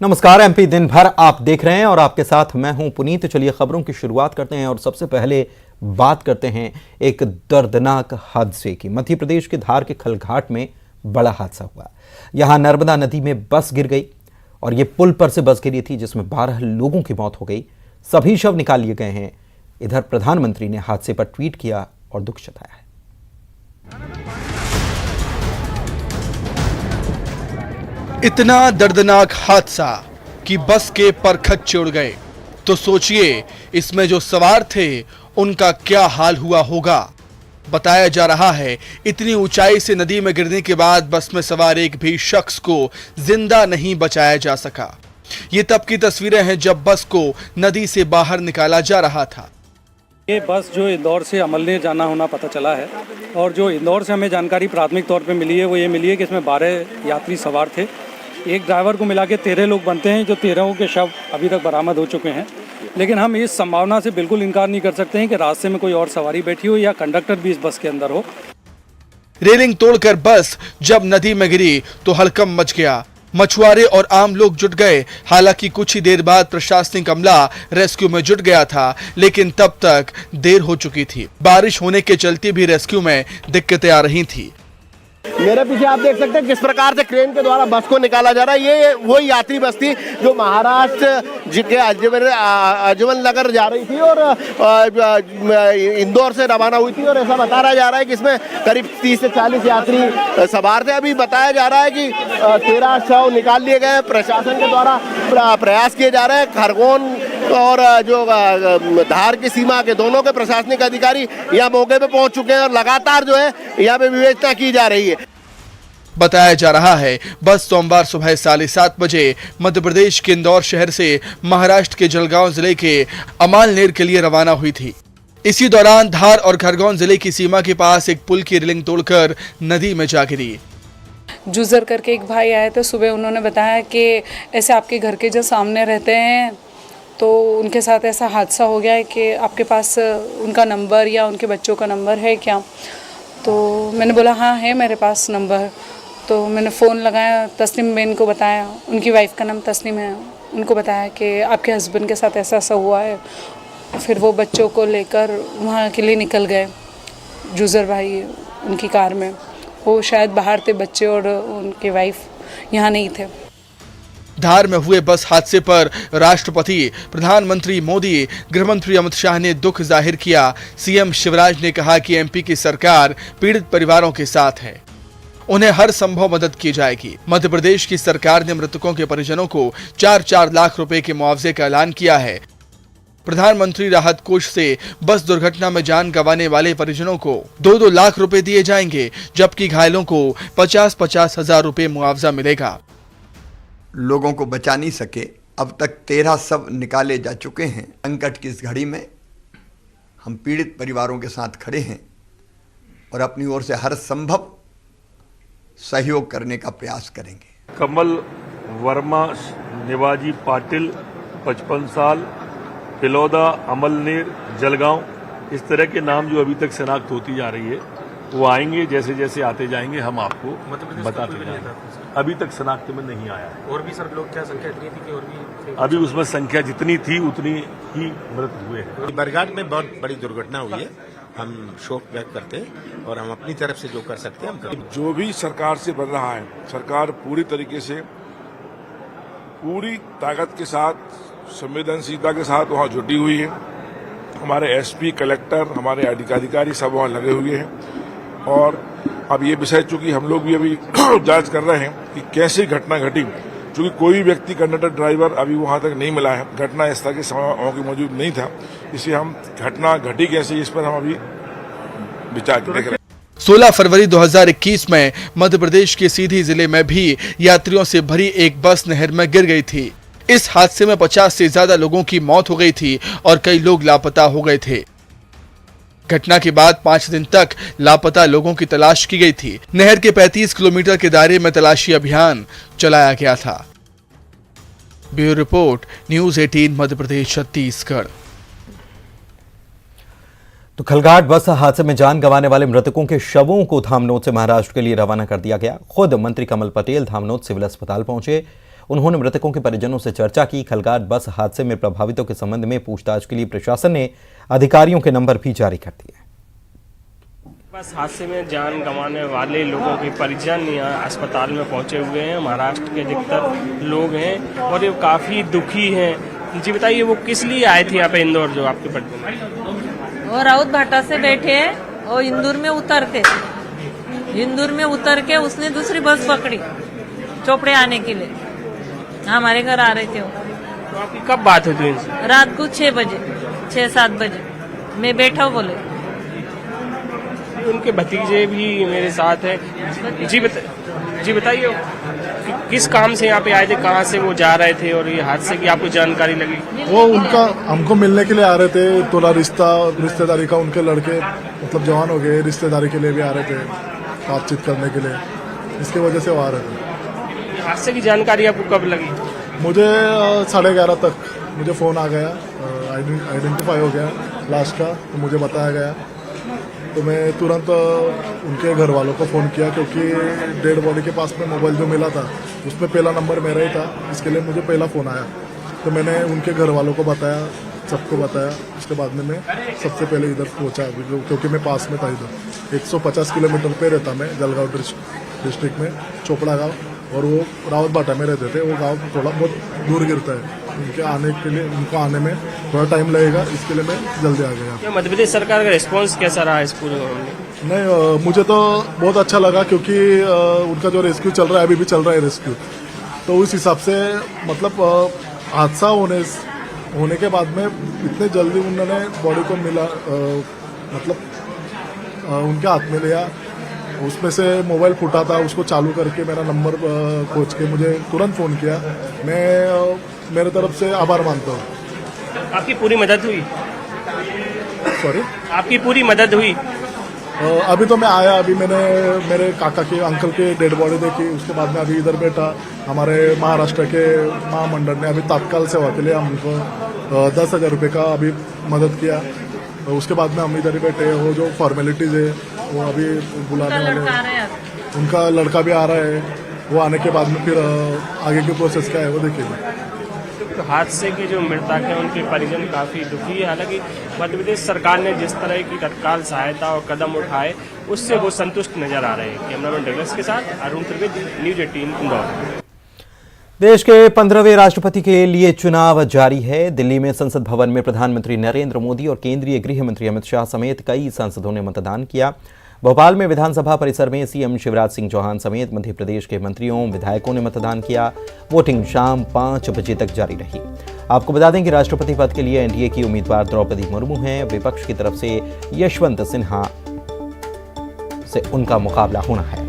नमस्कार। एमपी दिन भर आप देख रहे हैं और आपके साथ मैं हूं पुनीत। चलिए खबरों की शुरुआत करते हैं और सबसे पहले बात करते हैं एक दर्दनाक हादसे की। मध्य प्रदेश के धार के खलघाट में बड़ा हादसा हुआ। यहां नर्मदा नदी में बस गिर गई और ये पुल पर से बस गिरी थी जिसमें 12 लोगों की मौत हो गई। सभी शव निकाल लिए गए हैं। इधर प्रधानमंत्री ने हादसे पर ट्वीट किया और दुख जताया है। इतना दर्दनाक हादसा कि बस के परखच्चे उड़ गए, तो सोचिए इसमें जो सवार थे उनका क्या हाल हुआ होगा। बताया जा रहा है इतनी ऊंचाई से नदी में गिरने के बाद बस में सवार एक भी शख्स को जिंदा नहीं बचाया जा सका। ये तब की तस्वीरें हैं जब बस को नदी से बाहर निकाला जा रहा था। ये बस जो इंदौर से अमलनेर जाना होना पता चला है और जो इंदौर से हमें जानकारी प्राथमिक तौर पे मिली है वो ये मिली है कि इसमें 12 यात्री सवार थे। एक ड्राइवर को मिला के 13 लोग बनते हैं, जो 13 के शव अभी तक बरामद हो चुके हैं। लेकिन हम इस संभावना से बिल्कुल इनकार नहीं कर सकते हैं कि रास्ते में कोई और सवारी बैठी हो या कंडक्टर भी इस बस के अंदर हो। रेलिंग तोड़कर बस जब नदी में गिरी तो हड़कंप मच गया। मछुआरे और आम लोग जुट गए। हालांकि कुछ ही देर बाद प्रशासनिक अमला रेस्क्यू में जुट गया था, लेकिन तब तक देर हो चुकी थी। बारिश होने के चलते भी रेस्क्यू में दिक्कतें आ रही थी। मेरे पीछे आप देख सकते हैं किस प्रकार से क्रेन के द्वारा बस को निकाला जा रहा है। ये वही यात्री बस थी जो महाराष्ट्र के अजमल नगर जा रही थी और इंदौर से रवाना हुई थी। और ऐसा बताया जा रहा है कि इसमें करीब 30 से 40 यात्री सवार थे। अभी बताया जा रहा है कि 13 शव निकाल लिए गए। प्रशासन के द्वारा प्रयास किए जा रहे हैं। खरगोन और जो धार की सीमा के दोनों के प्रशासनिक अधिकारी यहाँ मौके पे पहुंच चुके हैं और लगातार जो है यहाँ पे विवेचना की जा रही है। बताया जा रहा है बस सोमवार सुबह 7:30 बजे मध्य प्रदेश के इंदौर शहर से महाराष्ट्र के जलगांव जिले के अमलनेर के लिए रवाना हुई थी। इसी दौरान धार और खरगोन जिले की सीमा के पास एक पुल की रेलिंग तोड़कर नदी में जा गिरी। जूजर करके एक भाई आए थे सुबह, उन्होंने बताया कि ऐसे आपके घर के जो सामने रहते हैं तो उनके साथ ऐसा हादसा हो गया है कि आपके पास उनका नंबर या उनके बच्चों का नंबर है क्या। तो मैंने बोला हाँ है मेरे पास नंबर। तो मैंने फ़ोन लगाया, तस्नीम बेन को बताया, उनकी वाइफ का नाम तस्नीम है, उनको बताया कि आपके हस्बैंड के साथ ऐसा ऐसा हुआ है। फिर वो बच्चों को लेकर वहाँ के लिए निकल गए। जूजर भाई उनकी कार में, वो शायद बाहर थे, बच्चे और उनके वाइफ यहाँ नहीं थे। धार में हुए बस हादसे पर राष्ट्रपति, प्रधानमंत्री मोदी, गृहमंत्री अमित शाह ने दुख जाहिर किया। सीएम शिवराज ने कहा कि एमपी की सरकार पीड़ित परिवारों के साथ है, उन्हें हर संभव मदद की जाएगी। मध्य प्रदेश की सरकार ने मृतकों के परिजनों को 4-4 लाख रुपए के मुआवजे का ऐलान किया है। प्रधानमंत्री राहत कोष से बस दुर्घटना में जान गंवाने वाले परिजनों को 2-2 लाख रुपए दिए जाएंगे, जबकि घायलों को 50-50 हजार रुपए मुआवजा मिलेगा। लोगों को बचा नहीं सके, अब तक 13 शव निकाले जा चुके हैं। संकट की इस घड़ी में हम पीड़ित परिवारों के साथ खड़े हैं और अपनी ओर से हर संभव सहयोग करने का प्रयास करेंगे। कमल वर्मा निवाजी पाटिल 55 साल, पिलौदा, अमलनेर, जलगांव, इस तरह के नाम जो अभी तक शनाख्त होती जा रही है वो आएंगे। जैसे जैसे आते जाएंगे हम आपको बताते जाएंगे। अभी तक शनाख्त में नहीं आया है। और भी सर लोग क्या संख्या इतनी थी कि और भी अभी उसमें संख्या जितनी थी उतनी ही मृत हुए हैं। बरघाट में बहुत बड़ी दुर्घटना हुई है, हम शोक व्यक्त करते हैं और हम अपनी तरफ से जो कर सकते हैं हम करें। जो भी सरकार से बन रहा है, सरकार पूरी तरीके से पूरी ताकत के साथ, संवेदनशीलता के साथ वहाँ जुटी हुई है। हमारे एसपी, कलेक्टर, हमारे अधिकारी सब वहाँ लगे हुए हैं। और अब ये विषय चूंकि हम लोग भी अभी जांच कर रहे हैं कि कैसे घटना घटी, क्योंकि कोई व्यक्ति कंडक्टर ड्राइवर अभी वहां तक नहीं मिला है, घटना स्थल के समय वहां की मौजूद नहीं था, इसलिए हम घटना घटी कैसे इस पर हम अभी विचार देख रहे हैं। 16 फरवरी 2021 में मध्य प्रदेश के सीधी जिले में भी यात्रियों से भरी एक बस नहर में गिर गई थी। इस हादसे में 50 से ज्यादा लोगों की मौत हो गई थी और कई लोग लापता हो गए थे। घटना के बाद 5 दिन तक लापता लोगों की तलाश की गई थी। नहर के 35 किलोमीटर के दायरे में तलाशी अभियान चलाया गया था। Bureau report, news 18 Madhya Pradesh Chhattisgarh. तो खलघाट बस हादसे में जान गंवाने वाले मृतकों के शवों को धामनोद से महाराष्ट्र के लिए रवाना कर दिया गया। खुद मंत्री कमल पटेल धामनोद सिविल अस्पताल पहुंचे। उन्होंने मृतकों के परिजनों से चर्चा की। खलघाट बस हादसे में प्रभावितों के संबंध में पूछताछ के लिए प्रशासन ने अधिकारियों के नंबर भी जारी कर दिए। बस हादसे में जान गंवाने वाले लोगों के परिजन यहाँ अस्पताल में पहुंचे हुए हैं। महाराष्ट्र के अधिकतर लोग हैं और ये काफ़ी दुखी हैं। जी बताइए, वो किस लिए आए थे यहाँ पे इंदौर? जो आपके परिजन वो राउत भाटा से बैठे हैं और इंदौर में उतरते, इंदौर में उतर के उसने दूसरी बस पकड़ी चोपड़े आने के लिए, हमारे घर आ रहे थे वो। तो आपकी कब बात हुई थी इनसे? रात को 6 बजे 6-7 बजे मैं बैठा हूँ बोले। उनके भतीजे भी मेरे साथ हैं। जी बताइए, किस काम से यहाँ पे आए थे, कहाँ से वो जा रहे थे और ये हादसे की आपको जानकारी लगी? वो उनका हमको मिलने के लिए आ रहे थे, थोड़ा रिश्तेदारी का, उनके लड़के मतलब जवान हो गए, रिश्तेदारी के लिए भी आ रहे थे, बातचीत करने के लिए, इसकी वजह से वो आ रहे थे। हादसे की जानकारी आपको कब लगी? मुझे 11:30 तक मुझे फ़ोन आ गया, आइडेंटिफाई हो गया लास्ट का, तो मुझे बताया गया। तो मैं तुरंत उनके घर वालों को फ़ोन किया, क्योंकि डेड बॉडी के पास में मोबाइल जो मिला था उसमें पहला नंबर मेरा ही था, इसके लिए मुझे पहला फ़ोन आया। तो मैंने उनके घर वालों को बताया, सबको बताया। उसके बाद में मैं सबसे पहले इधर पहुंचा, क्योंकि मैं पास में था। इधर 150 किलोमीटर पे रहता मैं, जलगांव डिस्ट्रिक्ट में चोपड़ा गांव, और वो रावत भाटा में रहते थे। वो गांव थोड़ा बहुत दूर गिरता है, उनके आने के लिए, उनको आने में थोड़ा टाइम लगेगा, इसके लिए मैं जल्दी आ गया। मध्य प्रदेश सरकार का रिस्पॉन्स कैसा रहा इस पूरे मामले? नहीं, मुझे तो बहुत अच्छा लगा, क्योंकि उनका जो रेस्क्यू चल रहा है, अभी भी चल रहा है रेस्क्यू। तो उस हिसाब से मतलब हादसा होने के बाद में इतने जल्दी उन्होंने बॉडी को मिला, मतलब उनके हाथ में लिया। उसमें से मोबाइल फूटा था, उसको चालू करके मेरा नंबर खोज के मुझे तुरंत फ़ोन किया। मैं मेरे तरफ से आभार मानता हूँ। आपकी पूरी मदद हुई? सॉरी, आपकी पूरी मदद हुई? अभी तो मैं आया, अभी मैंने मेरे काका के अंकल के डेड बॉडी देखी, उसके बाद में अभी इधर बैठा। हमारे महाराष्ट्र के महामंडल ने अभी तात्काल सेवा के लिए हमको 10,000 रुपये का अभी मदद किया। उसके बाद में हम इधर ही बैठे। वो जो फॉर्मेलिटीज़ है वो अभी बुलाने वाले, उनका लड़का भी आ रहा है, वो आने के बाद में फिर आगे के प्रोसेस क्या है वो देखेंगे। तो हादसे के जो मृतक हैं उनके परिजन काफ़ी दुखी है। हालांकि मध्य प्रदेश सरकार ने जिस तरह की तत्काल सहायता और कदम उठाए उससे वो संतुष्ट नजर आ रहे हैं। कैमरामैन डगलस के साथ अरुण त्रिवेदी, न्यूज़ 18 इंदौर। देश के 15वें राष्ट्रपति के लिए चुनाव जारी है। दिल्ली में संसद भवन में प्रधानमंत्री नरेंद्र मोदी और केंद्रीय गृह मंत्री अमित शाह समेत कई सांसदों ने मतदान किया। भोपाल में विधानसभा परिसर में सीएम शिवराज सिंह चौहान समेत मध्य प्रदेश के मंत्रियों, विधायकों ने मतदान किया। वोटिंग शाम 5 बजे तक जारी रही। आपको बता दें कि राष्ट्रपति पद के लिए एनडीए की उम्मीदवार द्रौपदी मुर्मू हैं। विपक्ष की तरफ से यशवंत सिन्हा से उनका मुकाबला होना है।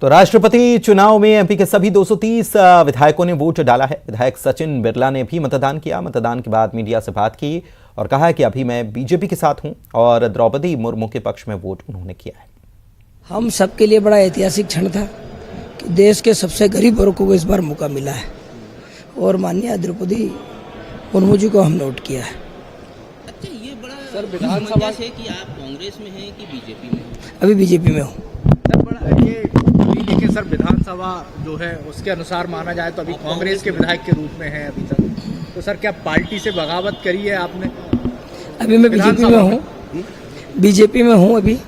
तो राष्ट्रपति चुनाव में एमपी के सभी 230 विधायकों ने वोट डाला है। विधायक सचिन बिरला ने भी मतदान किया। मतदान के बाद मीडिया से बात की और कहा कि अभी मैं बीजेपी के साथ हूं और द्रौपदी मुर्मू के पक्ष में वोट उन्होंने किया है। हम सबके लिए बड़ा ऐतिहासिक क्षण था कि देश के सबसे गरीब वर्ग को इस बार मौका मिला है और माननीय द्रौपदी मुर्मू जी को हम नोट किया है। अच्छा, ये बड़ा सर विधानसभा से कि आप कांग्रेस में हैं कि बीजेपी में? अभी बीजेपी में हूँ। लेकिन सर विधानसभा जो है उसके अनुसार माना जाए तो अभी कांग्रेस के विधायक के रूप में है अभी तक, तो सर क्या पार्टी से बगावत करी है आपने? अभी मैं बीजेपी में हूँ, बीजेपी में हूँ अभी।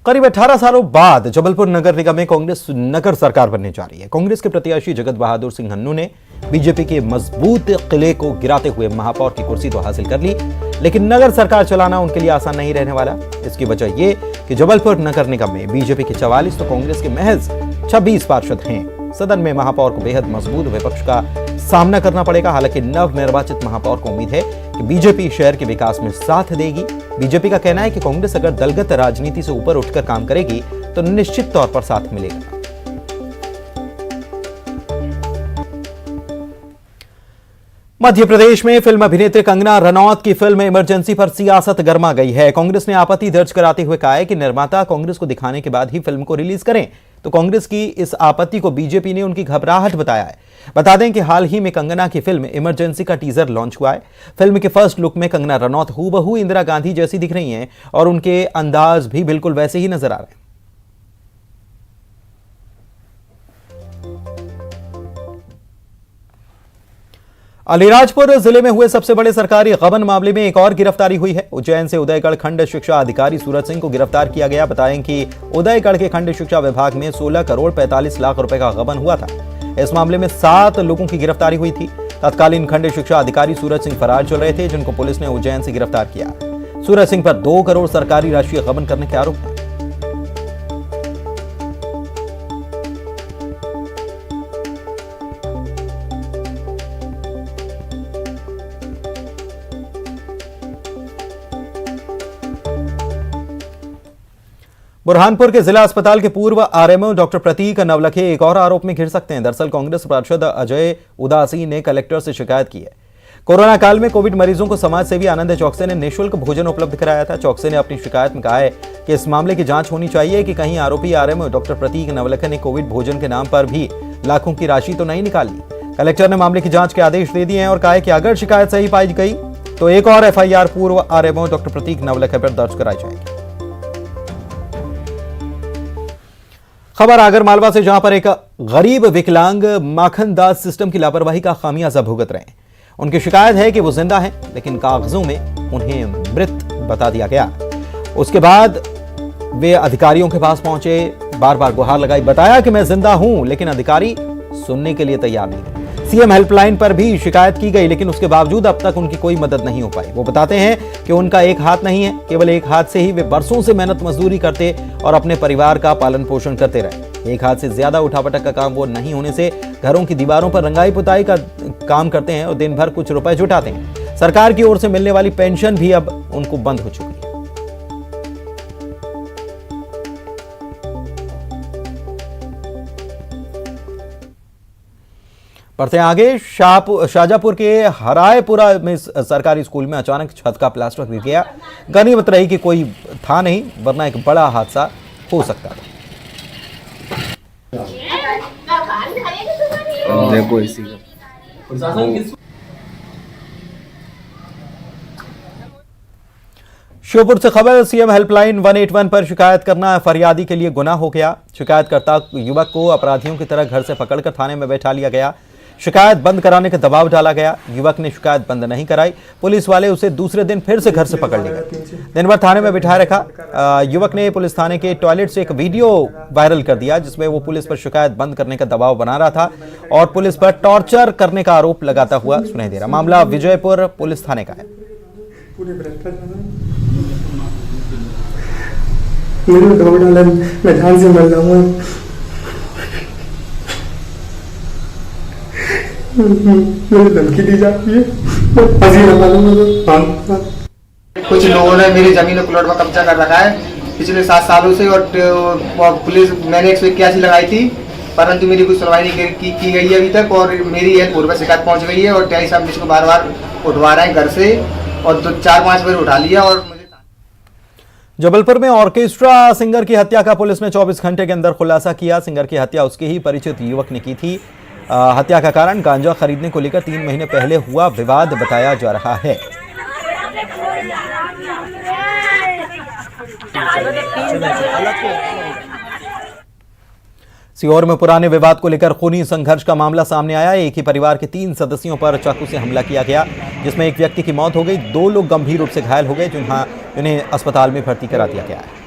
करीब 18 सालों बाद जबलपुर नगर निगम में कांग्रेस नगर सरकार बनने जा रही है। कांग्रेस के प्रत्याशी जगत बहादुर सिंह हन्नू ने बीजेपी के मजबूत किले को गिराते हुए महापौर की कुर्सी तो हासिल कर ली, लेकिन नगर सरकार चलाना उनके लिए आसान नहीं रहने वाला। इसकी वजह ये कि जबलपुर नगर निगम में बीजेपी के 44 तो कांग्रेस के महज 26 पार्षद हैं। सदन में महापौर को बेहद मजबूत विपक्ष का सामना करना पड़ेगा। हालांकि नव निर्वाचित महापौर को उम्मीद है कि बीजेपी शहर के विकास में साथ देगी। बीजेपी का कहना है कि कांग्रेस अगर दलगत राजनीति से ऊपर उठकर काम करेगी तो निश्चित तौर पर साथ मिलेगा। मध्य प्रदेश में फिल्म अभिनेत्री कंगना रनौत की फिल्म इमरजेंसी पर सियासत गर्मा गई है। कांग्रेस ने आपत्ति दर्ज कराते हुए कहा है कि निर्माता कांग्रेस को दिखाने के बाद ही फिल्म को रिलीज करें, तो कांग्रेस की इस आपत्ति को बीजेपी ने उनकी घबराहट बताया है। बता दें कि हाल ही में कंगना की फिल्म इमरजेंसी का टीजर लॉन्च हुआ है। फिल्म के फर्स्ट लुक में कंगना रनौत हूबहू इंदिरा गांधी जैसी दिख रही हैं और उनके अंदाज भी बिल्कुल वैसे ही नजर आ रहे हैं। अलीराजपुर जिले में हुए सबसे बड़े सरकारी गबन मामले में एक और गिरफ्तारी हुई है। उज्जैन से उदयगढ़ खंड शिक्षा अधिकारी सूरज सिंह को गिरफ्तार किया गया। बताएं कि उदयगढ़ के खंड शिक्षा विभाग में 16 करोड़ 45 लाख रुपए का गबन हुआ था। इस मामले में 7 लोगों की गिरफ्तारी हुई थी। तत्कालीन खंड शिक्षा अधिकारी सूरज सिंह फरार चल रहे थे, जिनको पुलिस ने उज्जैन से गिरफ्तार किया। सूरज सिंह पर 2 करोड़ सरकारी राशि गबन करने के आरोप हैं। बुरहानपुर के जिला अस्पताल के पूर्व आरएमओ डॉक्टर प्रतीक नवलखे एक और आरोप में घिर सकते हैं। दरअसल कांग्रेस पार्षद अजय उदासी ने कलेक्टर से शिकायत की है। कोरोना काल में कोविड मरीजों को समाज सेवी आनंद चौकसे ने निःशुल्क भोजन उपलब्ध कराया था। चौकसे ने अपनी शिकायत में कहा है कि इस मामले की जांच होनी चाहिए कि कहीं आरोपी आरएमओ डॉक्टर प्रतीक नवलखे ने कोविड भोजन के नाम पर भी लाखों की राशि तो नहीं निकाली। कलेक्टर ने मामले की जांच के आदेश दे दिए हैं और कहा है कि अगर शिकायत सही पाई गई तो एक और एफआईआर पूर्व आरएमओ डॉक्टर प्रतीक नवलखे पर दर्ज कराई जाएगी। खबर आगर मालवा से, जहां पर एक गरीब विकलांग माखन दास सिस्टम की लापरवाही का खामियाजा भुगत रहे हैं। उनकी शिकायत है कि वो जिंदा हैं, लेकिन कागजों में उन्हें मृत बता दिया गया। उसके बाद वे अधिकारियों के पास पहुंचे, बार बार गुहार लगाई, बताया कि मैं जिंदा हूं, लेकिन अधिकारी सुनने के लिए तैयार नहीं। सीएम हेल्पलाइन पर भी शिकायत की गई, लेकिन उसके बावजूद अब तक उनकी कोई मदद नहीं हो पाई। वो बताते हैं कि उनका एक हाथ नहीं है, केवल एक हाथ से ही वे बरसों से मेहनत मजदूरी करते और अपने परिवार का पालन पोषण करते रहे। एक हाथ से ज्यादा उठापटक का काम वो नहीं होने से घरों की दीवारों पर रंगाई पुताई का काम करते हैं और दिन भर कुछ रुपए जुटाते हैं। सरकार की ओर से मिलने वाली पेंशन भी अब उनको बंद हो चुकी है। बढ़ते हैं आगे, शाहजहांपुर के हरायपुरा में सरकारी स्कूल में अचानक छत का प्लास्टर गिर गया। गनीमत रही कि कोई था नहीं, वरना एक बड़ा हादसा हो सकता था। देखो इसी का श्योपुर से खबर, सीएम हेल्पलाइन 181 पर शिकायत करना फरियादी के लिए गुनाह हो गया। शिकायतकर्ता युवक को अपराधियों की तरह घर से पकड़कर थाने में बैठा लिया गया। शिकायत बंद कराने का दबाव डाला गया। युवक ने शिकायत बंद नहीं कराई। पुलिस वाले उसे दूसरे दिन फिर से घर से पकड़ ले गए। दिन भर थाने में बिठाए रखा। युवक ने पुलिस थाने के टॉयलेट से एक वीडियो वायरल कर दिया, जिसमें वो पुलिस पर शिकायत बंद करने का दबाव बना रहा था और पुलिस पर टॉर्चर करने का आरोप लगाता हुआ सुनाई दे रहा। मामला विजयपुर पुलिस थाने का है। मैं जान से मर जाऊंगा। मुझे धमकी दी जाती है, कुछ लोगों ने मेरी जमीन और प्लॉट पर कब्जा कर रखा है पिछले 7 सालों से और पुलिस मैंने 181 लगाई थी, परंतु मेरी कोई सुनवाई नहीं की गई है अभी तक और मेरी हेल्पपुर पर शिकायत पहुंच गई है और टीआई साहब मुझको बार बार उठवा रहे हैं घर से और 4-5 बार उठा लिया। और जबलपुर में ऑर्केस्ट्रा सिंगर की हत्या का पुलिस ने 24 घंटे के अंदर खुलासा किया। सिंगर की हत्या उसके ही परिचित युवक ने की थी। हत्या का कारण गांजा खरीदने को लेकर 3 महीने पहले हुआ विवाद बताया जा रहा है। सीहोर में पुराने विवाद को लेकर खूनी संघर्ष का मामला सामने आया। एक ही परिवार के 3 सदस्यों पर चाकू से हमला किया गया, जिसमें एक व्यक्ति की मौत हो गई। 2 लोग गंभीर रूप से घायल हो गए, जिन्हें अस्पताल में भर्ती करा दिया गया है।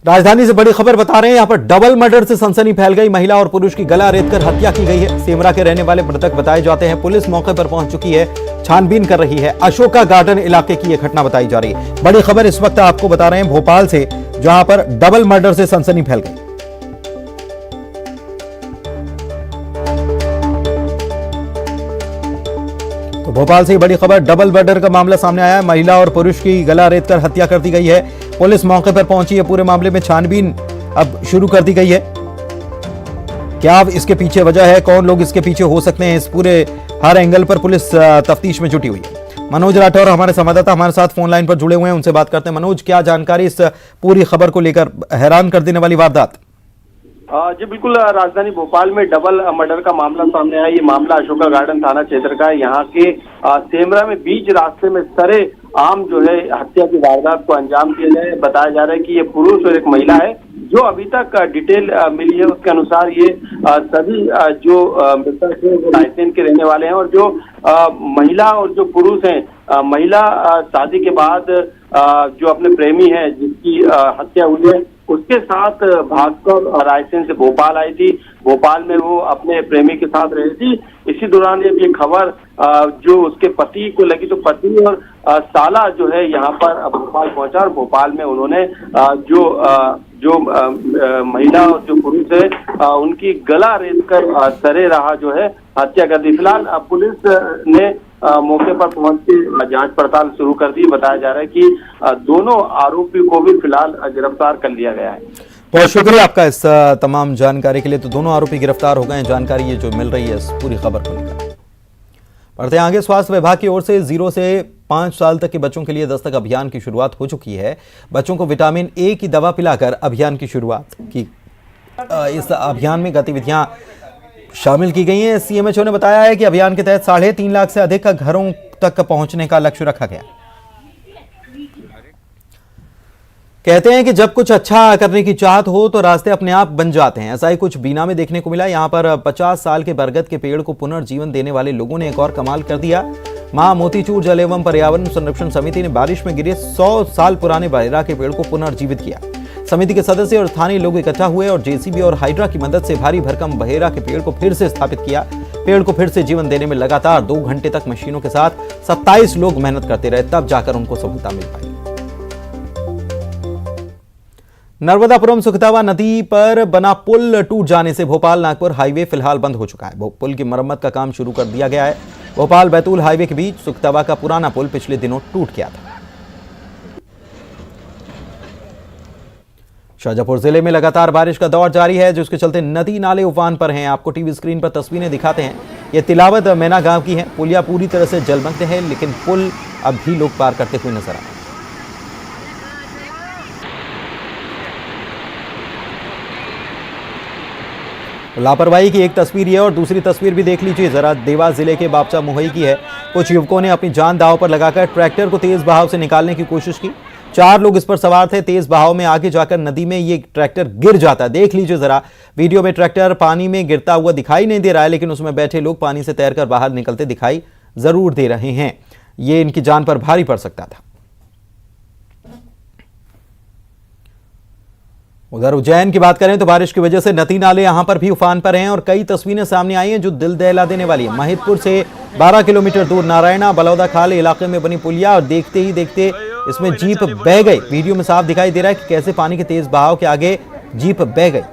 राजधानी से बड़ी खबर बता रहे हैं, यहां पर डबल मर्डर से सनसनी फैल गई। महिला और पुरुष की गला रेतकर हत्या की गई है। सेमरा के रहने वाले मृतक बताए जाते हैं। पुलिस मौके पर पहुंच चुकी है, छानबीन कर रही है। अशोका गार्डन इलाके की यह घटना बताई जा रही है। बड़ी खबर इस वक्त आपको बता रहे हैं भोपाल से, जहां पर डबल मर्डर से सनसनी फैल गई। तो भोपाल से बड़ी खबर, डबल मर्डर का मामला सामने आया है। महिला और पुरुष की गला रेतकर हत्या कर दी गई है। पुलिस मौके पर पहुंची है। पूरे मामले में छानबीन अब शुरू कर दी गई है। क्या इसके पीछे वजह है, कौन लोग इसके पीछे हो सकते हैं, इस पूरे हर एंगल पर पुलिस तफ्तीश में जुटी हुई है। मनोज राठौर हमारे संवाददाता हमारे साथ फोन लाइन पर जुड़े हुए हैं, उनसे बात करते हैं। मनोज, क्या जानकारी इस पूरी खबर को लेकर? हैरान कर देने वाली वारदात। जी बिल्कुल, राजधानी भोपाल में डबल मर्डर का मामला सामने आया। ये मामला अशोका गार्डन थाना क्षेत्र का है। यहाँ के सेमरा में बीच रास्ते में सरे आम जो है हत्या की वारदात को अंजाम दिया जाए। बताया जा रहा है कि ये पुरुष और एक महिला है। जो अभी तक डिटेल मिली है उसके अनुसार ये सभी जो मृतक है वो रायसेन के रहने वाले हैं और जो महिला और जो पुरुष हैं, महिला शादी के बाद जो अपने प्रेमी है जिसकी हत्या हुई है उसके साथ भागकर रायसेन से भोपाल आई थी। भोपाल में वो अपने प्रेमी के साथ रही थी। इसी दौरान जब ये खबर जो उसके पति को लगी तो पति और साला जो है यहाँ पर भोपाल पहुंचा और भोपाल में उन्होंने जो महिला और जो पुरुष है उनकी गला रेत कर सरे रहा जो है हत्या कर दी। फिलहाल पुलिस ने मौके पर पहुंच के जांच पड़ताल शुरू कर दी। बताया जा रहा है कि दोनों आरोपी को भी फिलहाल गिरफ्तार कर लिया गया है। बहुत शुक्रिया आपका इस तमाम जानकारी के लिए। तो दोनों आरोपी गिरफ्तार हो गए हैं, जानकारी ये जो मिल रही है इस पूरी खबर को लेकर। बढ़ते हैं आगे। स्वास्थ्य विभाग की ओर से 0 से 5 साल तक के बच्चों के लिए दस्तक अभियान की शुरुआत हो चुकी है। बच्चों को विटामिन ए की दवा पिलाकर अभियान की शुरुआत की। इस अभियान में गतिविधियां शामिल की गई हैं। सीएमएचओ ने बताया है कि अभियान के तहत 3.5 लाख से अधिक घरों तक पहुंचने का लक्ष्य रखा गया। कहते हैं कि जब कुछ अच्छा करने की चाहत हो तो रास्ते अपने आप बन जाते हैं। ऐसा ही कुछ बीना में देखने को मिला। यहां पर 50 साल के बरगद के पेड़ को पुनर्जीवन देने वाले लोगों ने एक और कमाल कर दिया। मां मोतीचूर जल एवं पर्यावरण संरक्षण समिति ने बारिश में गिरे 100 साल पुराने बहेरा के पेड़ को पुनर्जीवित किया। समिति के सदस्य और स्थानीय लोग इकट्ठा हुए और जेसीबी और हाइड्रा की मदद से भारी भरकम बहेरा के पेड़ को फिर से स्थापित किया। पेड़ को फिर से जीवन देने में लगातार 2 घंटे तक मशीनों के साथ 27 लोग मेहनत करते रहे, तब जाकर उनको सफलता मिल पाई। नर्मदापुरम सुखतावा नदी पर बना पुल टूट जाने से भोपाल नागपुर हाईवे फिलहाल बंद हो चुका है। पुल की मरम्मत का काम शुरू कर दिया गया है। भोपाल बैतूल हाईवे के बीच सुखतावा का पुराना पुल पिछले दिनों टूट गया था। शाजापुर जिले में लगातार बारिश का दौर जारी है, जिसके चलते नदी नाले उफान पर हैं। आपको टीवी स्क्रीन पर तस्वीरें दिखाते हैं। ये तिलावत मैना गांव की है। पुलिया पूरी तरह से जलमग्न है, लेकिन पुल अब भी लोग पार करते हुए नजर आ रहे हैं। लापरवाही की एक तस्वीर है और दूसरी तस्वीर भी देख लीजिए जरा। देवास जिले के बापचा मोहई की है। कुछ युवकों ने अपनी जान दांव पर लगाकर ट्रैक्टर को तेज बहाव से निकालने की कोशिश की। 4 लोग इस पर सवार थे। तेज बहाव में आगे जाकर नदी में ये ट्रैक्टर गिर जाता है। देख लीजिए जरा वीडियो में। ट्रैक्टर पानी में गिरता हुआ दिखाई नहीं दे रहा है, लेकिन उसमें बैठे लोग पानी से तैरकर बाहर निकलते दिखाई जरूर दे रहे हैं। ये इनकी जान पर भारी पड़ सकता था। उधर उज्जैन की बात करें तो बारिश की वजह से नदी नाले यहां पर भी उफान पर हैं और कई तस्वीरें सामने आई हैं जो दिल दहला देने वाली है। महिदपुर से 12 किलोमीटर दूर नारायणा बलौदा खाल इलाके में बनी पुलिया और देखते ही देखते इसमें जीप बह गई। वीडियो में साफ दिखाई दे रहा है कि कैसे पानी के तेज बहाव के आगे जीप बह गई।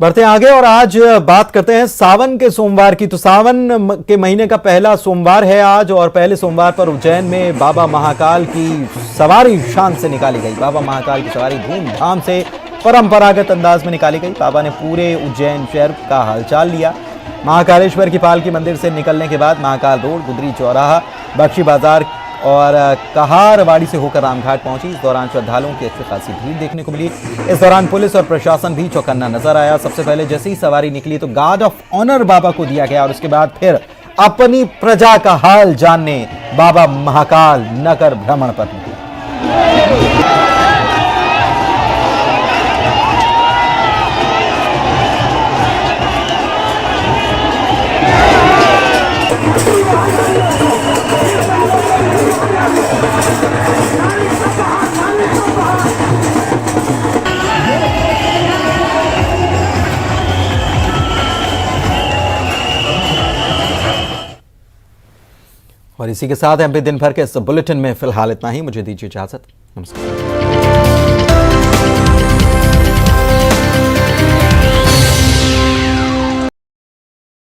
बढ़ते हैं आगे और आज बात करते हैं सावन के सोमवार की। तो सावन के महीने का पहला सोमवार है आज और पहले सोमवार पर उज्जैन में बाबा महाकाल की सवारी शान से निकाली गई। बाबा महाकाल की सवारी धूमधाम से परंपरागत अंदाज में निकाली गई। बाबा ने पूरे उज्जैन शहर का हालचाल लिया। महाकालेश्वर की पालकी मंदिर से निकलने के बाद महाकाल रोड, गुदरी चौराहा, बख्शी बाजार और कहारवाड़ी से होकर रामघाट पहुंची। इस दौरान श्रद्धालुओं की अच्छी खासी भीड़ देखने को मिली। इस दौरान पुलिस और प्रशासन भी चौकन्ना नजर आया। सबसे पहले जैसे ही सवारी निकली तो गार्ड ऑफ ऑनर बाबा को दिया गया और उसके बाद फिर अपनी प्रजा का हाल जानने बाबा महाकाल नगर भ्रमण पर निकले। और इसी के साथ एमपी दिन भर के इस बुलेटिन में फिलहाल इतना ही। मुझे दीजिए इजाजत। नमस्कार।